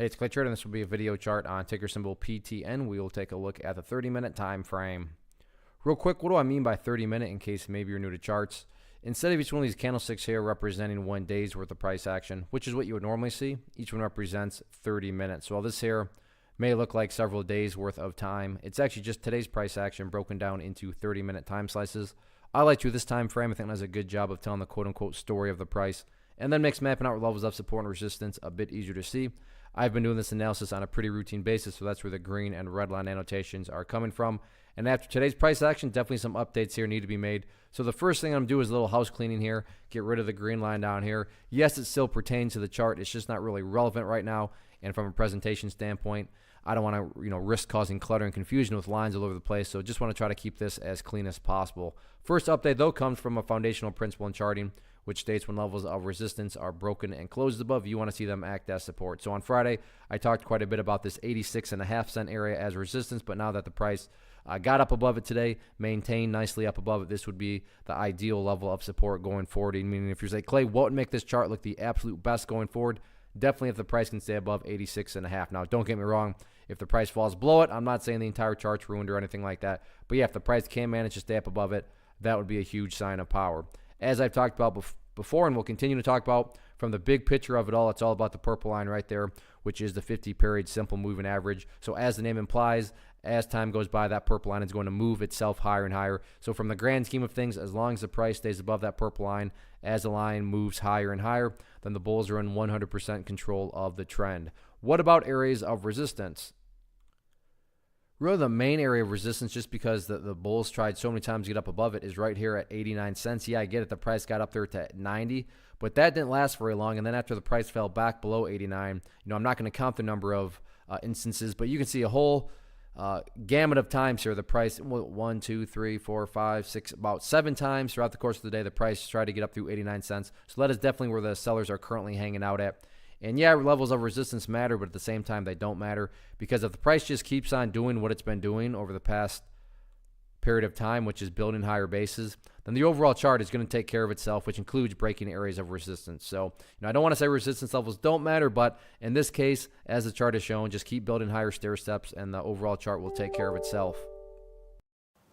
Hey, it's Clay Trader, and this will be a video chart on ticker symbol PTN. We will take a look at the 30-minute time frame. Real quick, what do I mean by 30-minute in case maybe you're new to charts? Instead of each one of these candlesticks here representing 1 day's worth of price action, which is what you would normally see, each one represents 30 minutes. So while this here may look like several days worth of time, it's actually just today's price action broken down into 30-minute time slices. I like to this time frame. I think it does a good job of telling the quote-unquote story of the price, and then makes mapping out levels of support and resistance a bit easier to see. I've been doing this analysis on a pretty routine basis, so that's where the green and red line annotations are coming from. And after today's price action, definitely some updates here need to be made. So the first thing I'm going to do is a little house cleaning here, get rid of the green line down here. Yes, it still pertains to the chart. It's just not really relevant right now. And from a presentation standpoint, I don't want to risk causing clutter and confusion with lines all over the place. So just want to try to keep this as clean as possible. First update, though, comes from a foundational principle in charting, which states when levels of resistance are broken and closed above, you want to see them act as support. So on Friday, I talked quite a bit about this 86.5 cent area as resistance, but now that the price got up above it today, maintained nicely up above it, this would be the ideal level of support going forward. Meaning if you say, Clay, what would make this chart look the absolute best going forward? Definitely if the price can stay above 86.5. Now, don't get me wrong. If the price falls below it, I'm not saying the entire chart's ruined or anything like that. But yeah, if the price can manage to stay up above it, that would be a huge sign of power. As I've talked about before, and we'll continue to talk about from the big picture of it all, it's all about the purple line right there, which is the 50-period simple moving average. So as the name implies, as time goes by, that purple line is going to move itself higher and higher. So from the grand scheme of things, as long as the price stays above that purple line, as the line moves higher and higher, then the bulls are in 100% control of the trend. What about areas of resistance? Really, the main area of resistance, just because the bulls tried so many times to get up above it, is right here at 89 cents. Yeah, I get it. The price got up there to 90, but that didn't last very long. And then after the price fell back below 89, I'm not going to count the number of instances, but you can see a whole gamut of times here. The price, 1, 2, 3, 4, 5, 6, about 7 times throughout the course of the day, the price tried to get up through 89 cents. So that is definitely where the sellers are currently hanging out at. And yeah, levels of resistance matter, but at the same time, they don't matter, because if the price just keeps on doing what it's been doing over the past period of time, which is building higher bases, then the overall chart is going to take care of itself, which includes breaking areas of resistance. So, I don't want to say resistance levels don't matter, but in this case, as the chart is shown, just keep building higher stair steps and the overall chart will take care of itself.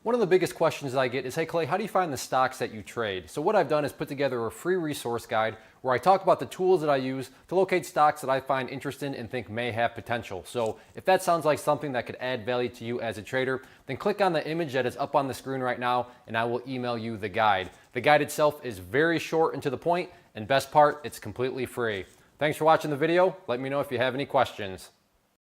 One of the biggest questions I get is, hey Clay, how do you find the stocks that you trade? So what I've done is put together a free resource guide where I talk about the tools that I use to locate stocks that I find interesting and think may have potential. So if that sounds like something that could add value to you as a trader, then click on the image that is up on the screen right now and I will email you the guide. The guide itself is very short and to the point, and best part, it's completely free. Thanks for watching the video. Let me know if you have any questions.